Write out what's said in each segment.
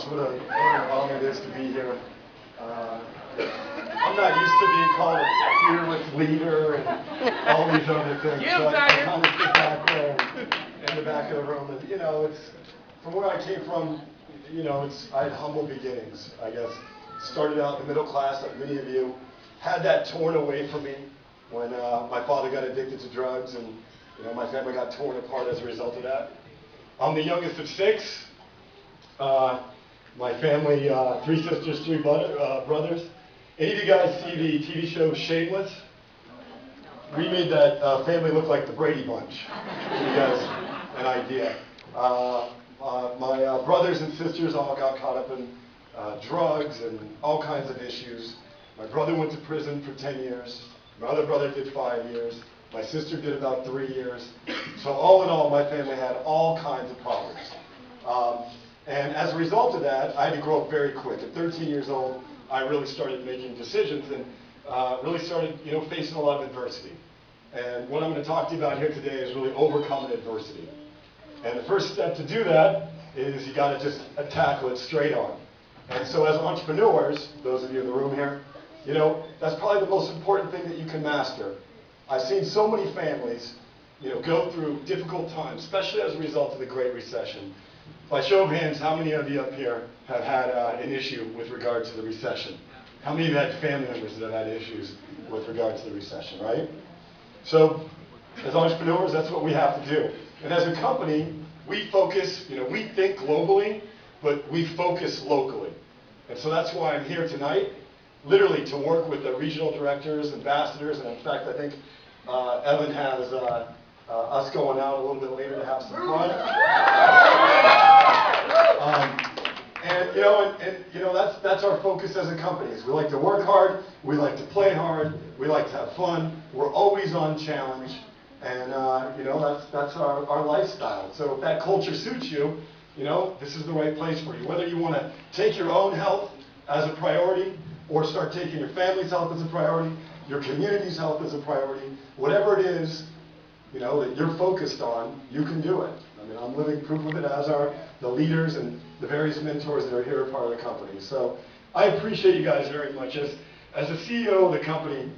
much. What an honor it is to be here. I'm not used to being called a fearless leader and all these other things. So I kind of sit back there in the back of the room. And, it's from where I came from. I had humble beginnings, I guess. Started out in the middle class, like many of you. Had that torn away from me when my father got addicted to drugs, and my family got torn apart as a result of that. I'm the youngest of 6. My family, 3 sisters, 3 brothers. Any of you guys see the TV show Shameless? We made that family look like the Brady Bunch. So you guys an idea. My brothers and sisters all got caught up in drugs and all kinds of issues. My brother went to prison for 10 years. My other brother did 5 years. My sister did about 3 years. So all in all, my family had all kinds of problems. And as a result of that, I had to grow up very quick. At 13 years old, I really started making decisions and really started, facing a lot of adversity. And what I'm going to talk to you about here today is really overcoming adversity. And the first step to do that is you got to just tackle it straight on. And so as entrepreneurs, those of you in the room here, that's probably the most important thing that you can master. I've seen so many families, go through difficult times, especially as a result of the Great Recession. By show of hands, how many of you up here have had an issue with regard to the recession? How many of you had family members that have had issues with regard to the recession, right? So, as entrepreneurs, that's what we have to do. And as a company, we focus, we think globally, but we focus locally. And so that's why I'm here tonight, literally to work with the regional directors, ambassadors, and in fact, I think Evan has us going out a little bit later to have some fun. That's our focus as a company. We like to work hard, we like to play hard, we like to have fun. We're always on challenge, and that's our lifestyle. So if that culture suits you, this is the right place for you. Whether you want to take your own health as a priority, or start taking your family's health as a priority, your community's health as a priority, whatever it is, that you're focused on, you can do it. I mean, I'm living proof of it, as are the leaders and the various mentors that are here as part of the company. So I appreciate you guys very much. As the CEO of the company,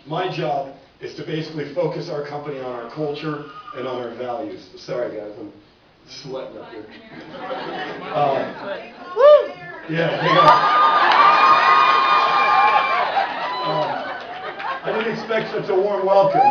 my job is to basically focus our company on our culture and on our values. Sorry guys, I'm sweating up here. Yeah, hang on. I didn't expect such a warm welcome.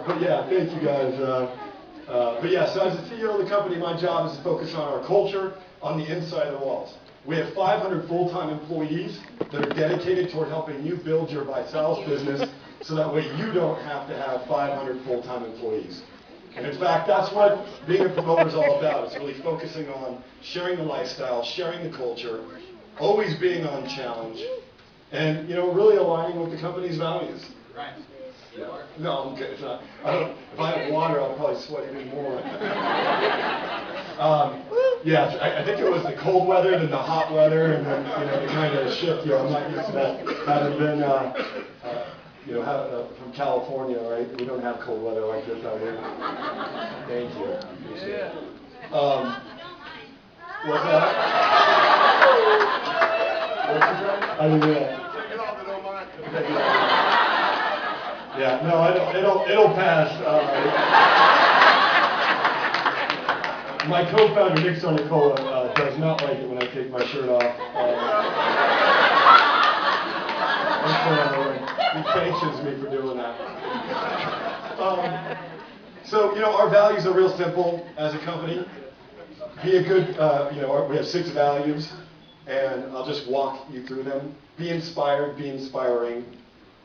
But yeah, thank you guys. So as the CEO of the company, my job is to focus on our culture on the inside of the walls. We have 500 full-time employees that are dedicated toward helping you build your ViSalus business, so that way you don't have to have 500 full-time employees. And in fact, that's what being a promoter is all about. It's really focusing on sharing the lifestyle, sharing the culture, always being on challenge, and really aligning with the company's values. Right. Yeah. No, I'm good. It's not. If I had water, I'd probably sweat even more. I think it was the cold weather, then the hot weather, and then the kind of shift. I'm not used to that. Having been from California, right? We don't have cold weather like this out here. Thank you. Appreciate it. What's that? What's that? I didn't hear that. Take it off, don't mind. Yeah, no, it'll pass. My co-founder, Nick Sonicola, does not like it when I take my shirt off. He sanctions me for doing that. Our values are real simple as a company. Be a good, we have 6 values, and I'll just walk you through them. Be inspired, be inspiring.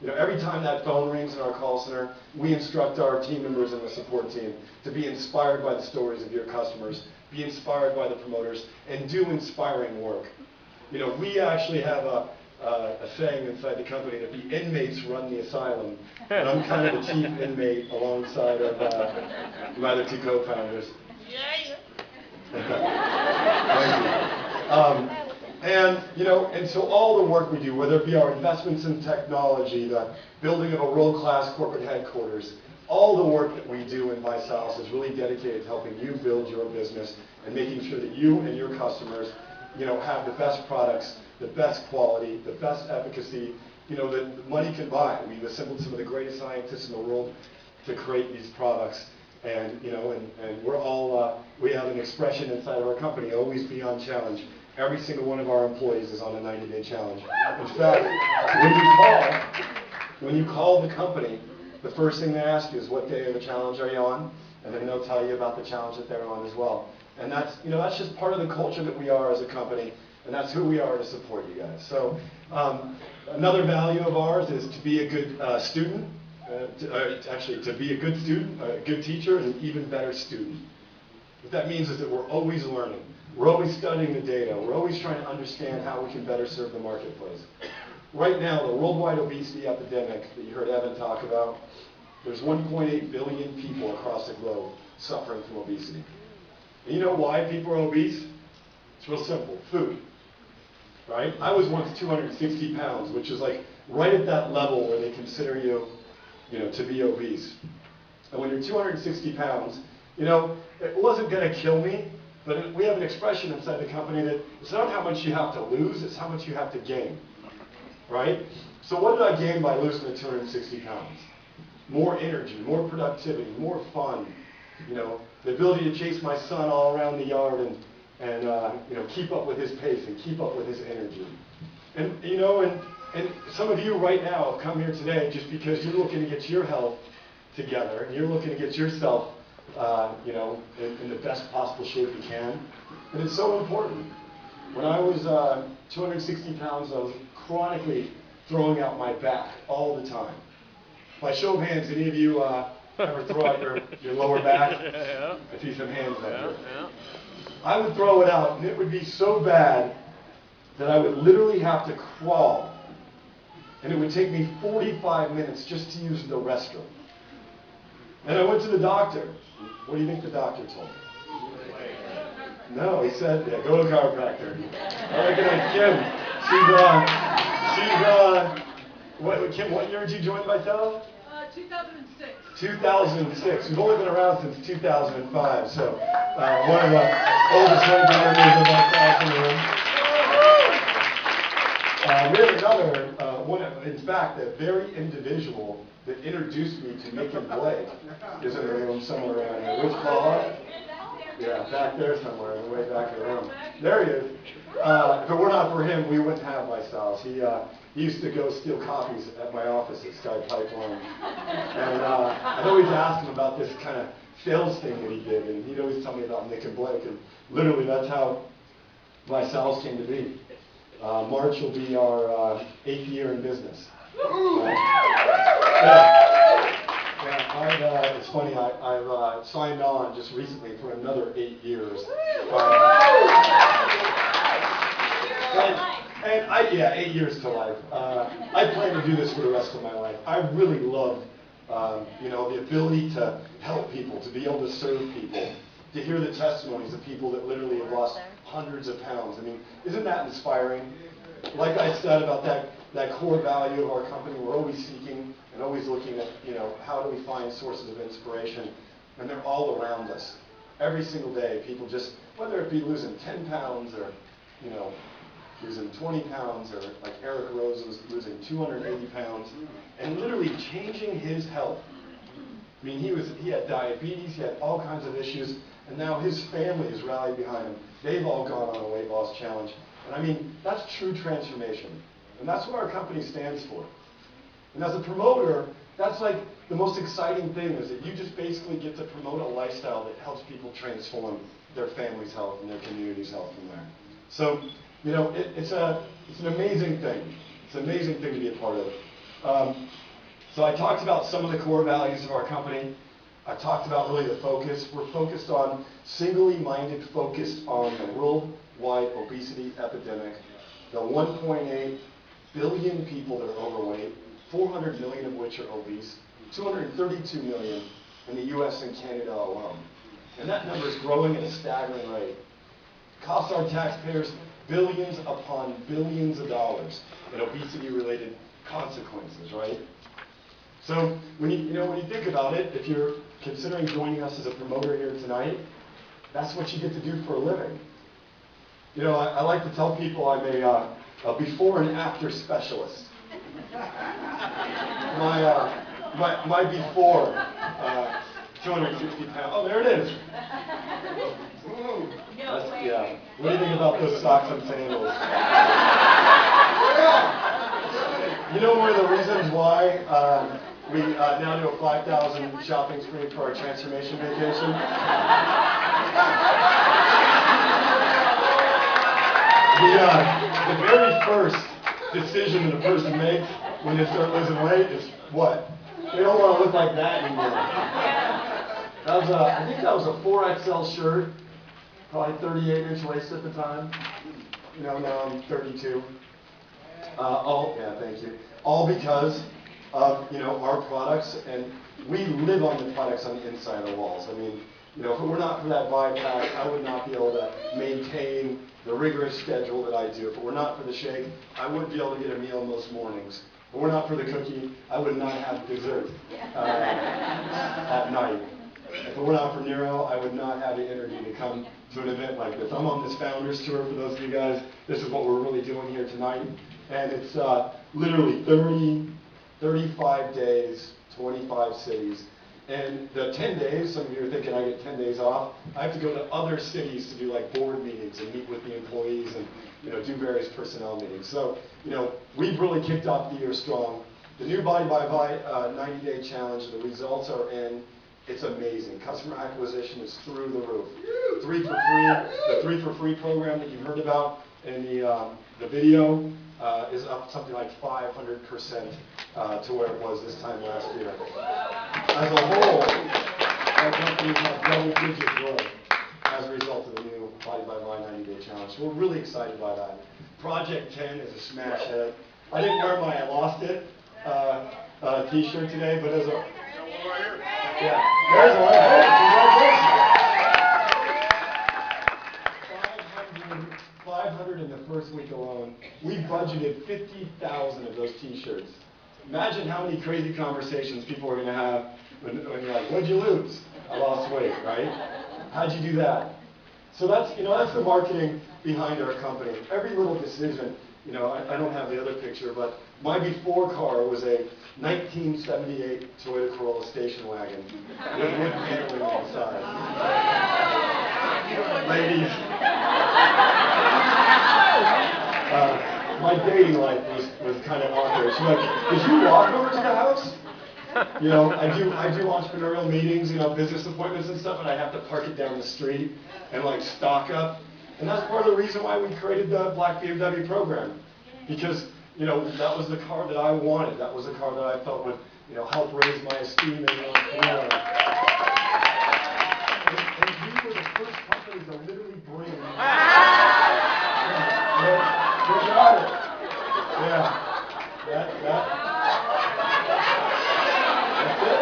Every time that phone rings in our call center, we instruct our team members and the support team to be inspired by the stories of your customers, be inspired by the promoters, and do inspiring work. We actually have a saying inside the company that the inmates run the asylum, and I'm kind of the chief inmate alongside of my other 2 co-founders. And so all the work we do, whether it be our investments in technology, the building of a world-class corporate headquarters, all the work that we do in ViSalus is really dedicated to helping you build your business and making sure that you and your customers, have the best products, the best quality, the best efficacy, that money can buy. We've assembled some of the greatest scientists in the world to create these products, and we're all we have an expression inside of our company: always be on challenge. Every single one of our employees is on a 90-day challenge. In fact, when you call the company, the first thing they ask you is, what day of the challenge are you on? And then they'll tell you about the challenge that they're on as well. And that's just part of the culture that we are as a company, and that's who we are to support you guys. So another value of ours is to be a good student, to be a good student, a good teacher, and an even better student. What that means is that we're always learning. We're always studying the data. We're always trying to understand how we can better serve the marketplace. Right now, the worldwide obesity epidemic that you heard Evan talk about, there's 1.8 billion people across the globe suffering from obesity. And you know why people are obese? It's real simple: food. Right? I was once 260 pounds, which is like right at that level where they consider you, to be obese. And when you're 260 pounds, it wasn't going to kill me, but we have an expression inside the company that it's not how much you have to lose, it's how much you have to gain. Right? So what did I gain by losing the 260 pounds? More energy, more productivity, more fun, the ability to chase my son all around the yard and keep up with his pace and keep up with his energy. And some of you right now have come here today just because you're looking to get your health together and you're looking to get yourself in the best possible shape you can. And it's so important. When I was 260 pounds, I was chronically throwing out my back all the time. By show of hands, any of you ever throw out your lower back? Yeah. I see some hands up here. Yeah. I would throw it out, and it would be so bad that I would literally have to crawl. And it would take me 45 minutes just to use the restroom. And I went to the doctor. What do you think the doctor told me? No, he said, go to a chiropractor. I recognize Kim. Kim, what year did you join ViSalus? 2006. 2006. We've only been around since 2005, so one of the oldest members of our class in the room. We have another, in fact, a very individual that introduced me to Nick and Blake is in the room somewhere around here. Which caller? Yeah, back there somewhere, in the way back of the room. There he is. If it were not for him, we wouldn't have ViSalus. He used to go steal copies at my office at Sky Pipeline. And I'd always ask him about this kind of sales thing that he did, and he'd always tell me about Nick and Blake. And literally, that's how ViSalus came to be. March will be our 8th year in business. It's funny, I've signed on just recently for another 8 years. And 8 years to life. I plan to do this for the rest of my life. I really love, the ability to help people, to be able to serve people, to hear the testimonies of people that literally have lost hundreds of pounds. I mean, isn't that inspiring? Like I said about that core value of our company, we're always seeking and always looking at, how do we find sources of inspiration, and they're all around us. Every single day, people just, whether it be losing 10 pounds or, losing 20 pounds, or like Eric Rose was losing 280 pounds, and literally changing his health. I mean, he had diabetes, he had all kinds of issues, and now his family has rallied behind him. They've all gone on a weight loss challenge. And I mean, that's true transformation. And that's what our company stands for. And as a promoter, that's like the most exciting thing, is that you just basically get to promote a lifestyle that helps people transform their family's health and their community's health from there. So, it's an amazing thing. It's an amazing thing to be a part of. So I talked about some of the core values of our company. I talked about really the focus. We're focused on, singly-minded, focused on the worldwide obesity epidemic, the 1.8 billion people that are overweight, 400 million of which are obese, 232 million in the US and Canada alone. And that number is growing at a staggering rate. It costs our taxpayers billions upon billions of dollars in obesity-related consequences, right? So when you think about it, if you're considering joining us as a promoter here tonight, that's what you get to do for a living. You know, I like to tell people I'm a before and after specialist. My before, 260 pounds. Oh, there it is. Ooh. Yeah. What do you think about those socks and sandals? You know one of the reasons why we now do a 5,000 shopping spree for our transformation vacation? The very first decision that a person makes when they start losing weight is what? They don't want to look like that anymore. I think that was a 4XL shirt, probably 38-inch waist at the time. You know, now I'm 32. Thank you. All because of, our products, and we live on the products on the inside of the walls. I mean, if it were not for that Vibe pack, I would not be able to maintain the rigorous schedule that I do. If it were not for the shake, I wouldn't be able to get a meal most mornings. If it were not for the cookie, I would not have dessert at night. If it were not for Nero, I would not have the energy to come to an event like this. I'm on this Founders Tour for those of you guys. This is what we're really doing here tonight. And it's literally 35 days, 25 cities. And the 10 days, some of you are thinking I get 10 days off. I have to go to other cities to do like board meetings and meet with the employees and do various personnel meetings. So, we've really kicked off the year strong. The new Body by 90-day challenge, the results are in. It's amazing. Customer acquisition is through the roof. 3 for free. The 3 for free program that you heard about in the video is up something like 500% to where it was this time last year. As a whole, our company had double-digit growth as a result of the new Body by 90-day challenge. So we're really excited by that. Project 10 is a smash hit. I didn't wear my I Lost It t-shirt today, but as a... Yeah, there's one. Congratulations. 500 in the first week alone. We budgeted 50,000 of those t-shirts. Imagine how many crazy conversations people are going to have when you're like, what'd you lose? I lost weight, right? How'd you do that? So that's the marketing behind our company. Every little decision, I don't have the other picture, but my before car was a 1978 Toyota Corolla station wagon with wood paneling on the side. Ladies, my dating life was kind of awkward. She's like, did you walk over to the house? I do entrepreneurial meetings, business appointments and stuff, and I have to park it down the street and like stock up. And that's part of the reason why we created the Black BMW program. Because, that was the car that I wanted. That was the car that I felt would, help raise my esteem as an entrepreneur. And we were the first company to literally bring... You got it. Yeah. That's it.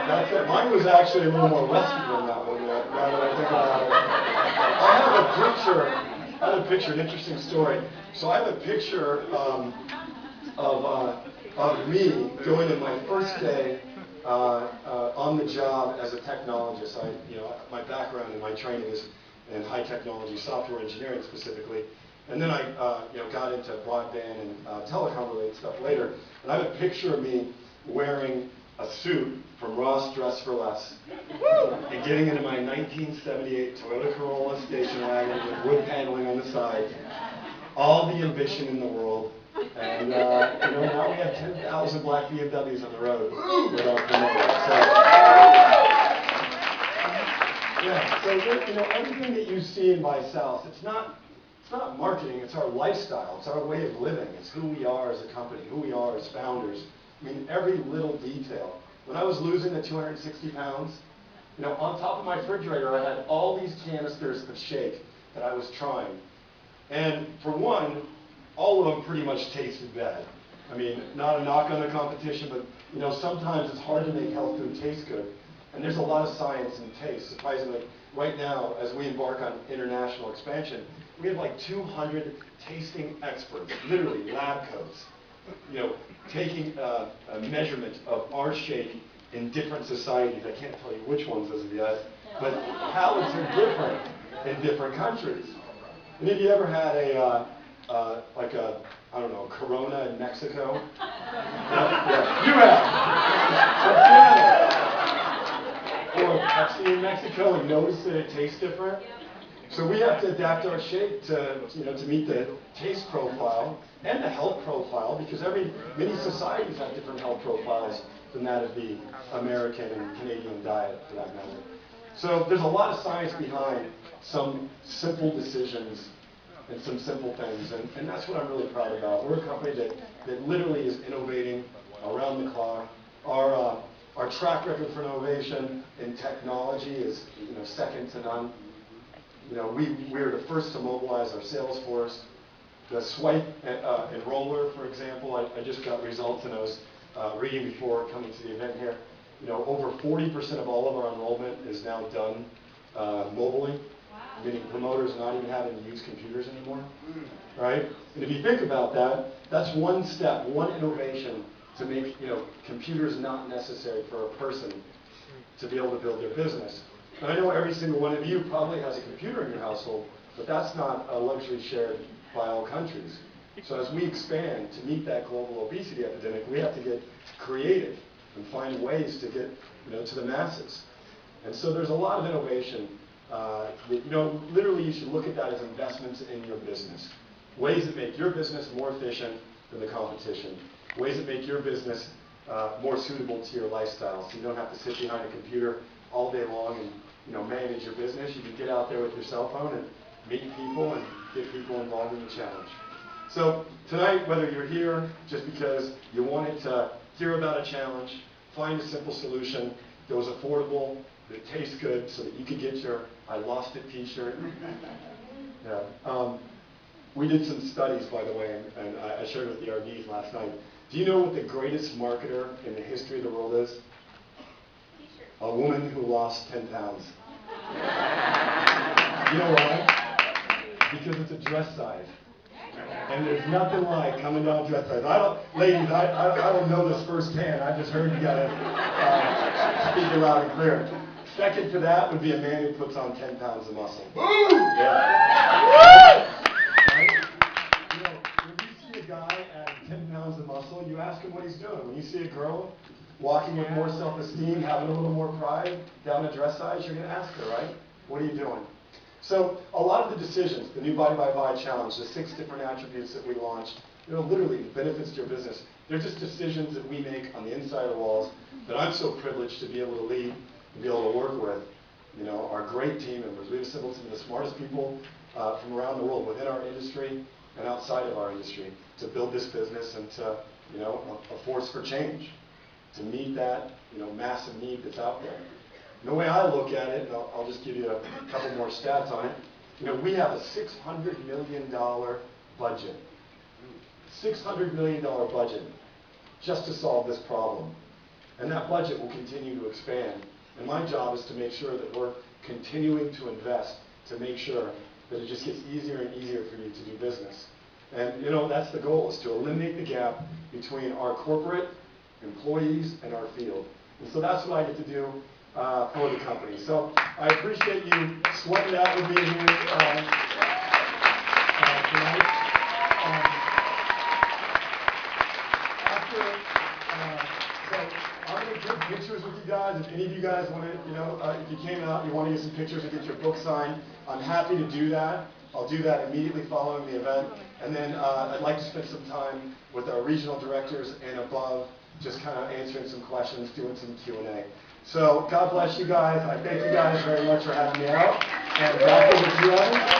That's it. Mine was actually a little more rusty than that one, now that I think about it. I have a picture, an interesting story. So I have a picture of me going to my first day on the job as a technologist. My background and my training is in high technology software engineering specifically. And then I got into broadband and telecom related stuff later. And I have a picture of me wearing a suit from Ross Dress for Less and getting into my 1978 Toyota Corolla station wagon with wood paneling on the side. All the ambition in the world. And now we have 10,000 black BMWs on the road with our promoters. So everything that you see in ViSalus, it's not marketing, it's our lifestyle, it's our way of living, it's who we are as a company, who we are as founders. I mean, every little detail. When I was losing the 260 pounds, on top of my refrigerator, I had all these canisters of shake that I was trying. And for one, all of them pretty much tasted bad. I mean, not a knock on the competition, but sometimes it's hard to make health food taste good. And there's a lot of science in taste. Surprisingly, right now, as we embark on international expansion, we have like 200 tasting experts, literally lab coats, taking a measurement of our shake in different societies. I can't tell you which ones as of yet, but palates are different in different countries. And have you ever had I don't know, Corona in Mexico? Yeah. You have. Or Pepsi in Mexico and notice that it tastes different? So we have to adapt our shake to meet the taste profile and the health profile, because many societies have different health profiles than that of the American and Canadian diet, for that matter. So there's a lot of science behind some simple decisions and some simple things, and that's what I'm really proud about. We're a company that literally is innovating around the clock. Our track record for innovation in technology is second to none. We're the first to mobilize our sales force. The swipe enroller, for example, I just got results, and I was reading before coming to the event here. Over 40% of all of our enrollment is now done mobilely, meaning promoters not even having to use computers anymore, right? And if you think about that, that's one step, one innovation to make computers not necessary for a person to be able to build their business. And I know every single one of you probably has a computer in your household, but that's not a luxury shared by all countries. So as we expand to meet that global obesity epidemic, we have to get creative and find ways to get to the masses. And so there's a lot of innovation. Literally you should look at that as investments in your business. Ways that make your business more efficient than the competition. Ways that make your business more suitable to your lifestyle, so you don't have to sit behind a computer all day long and manage your business. You can get out there with your cell phone and meet people and get people involved in the challenge. So tonight, whether you're here just because you wanted to hear about a challenge, find a simple solution that was affordable, that tastes good, so that you could get your "I lost it" t-shirt. Yeah. We did some studies, by the way, and I shared with the RDs last night. Do you know what the greatest marketer in the history of the world is? A woman who lost 10 pounds. You know why? Because it's a dress size. And there's nothing like coming down dress size. Ladies, I don't know this firsthand. I just heard you gotta speak it loud and clear. Second to that would be a man who puts on 10 pounds of muscle. Woo! Yeah. Right? When you see a guy adding 10 pounds of muscle, you ask him what he's doing. When you see a girl walking with more self-esteem, having a little more pride down a dress size, you're going to ask her, right? What are you doing? So a lot of the decisions, the new Body by Vi challenge, the 6 different attributes that we launched, literally benefits to your business. They're just decisions that we make on the inside of the walls that I'm so privileged to be able to lead and be able to work with. Our great team members. We've assembled some of the smartest people from around the world within our industry and outside of our industry to build this business and to, a force for change, to meet that, massive need that's out there. And the way I look at it, and I'll just give you a couple more stats on it, we have a $600 million budget. $600 million budget just to solve this problem. And that budget will continue to expand. And my job is to make sure that we're continuing to invest to make sure that it just gets easier and easier for you to do business. And that's the goal, is to eliminate the gap between our corporate employees and our field. And so that's what I get to do for the company. So I appreciate you sweating it out with me here tonight. So I'm going to take pictures with you guys. If any of you guys want to, if you came out and you want to get some pictures and get your book signed, I'm happy to do that. I'll do that immediately following the event. And then I'd like to spend some time with our regional directors and above, just kind of answering some questions, doing some Q&A. So God bless you guys. I thank you guys very much for having me out. And back over to you, Evan.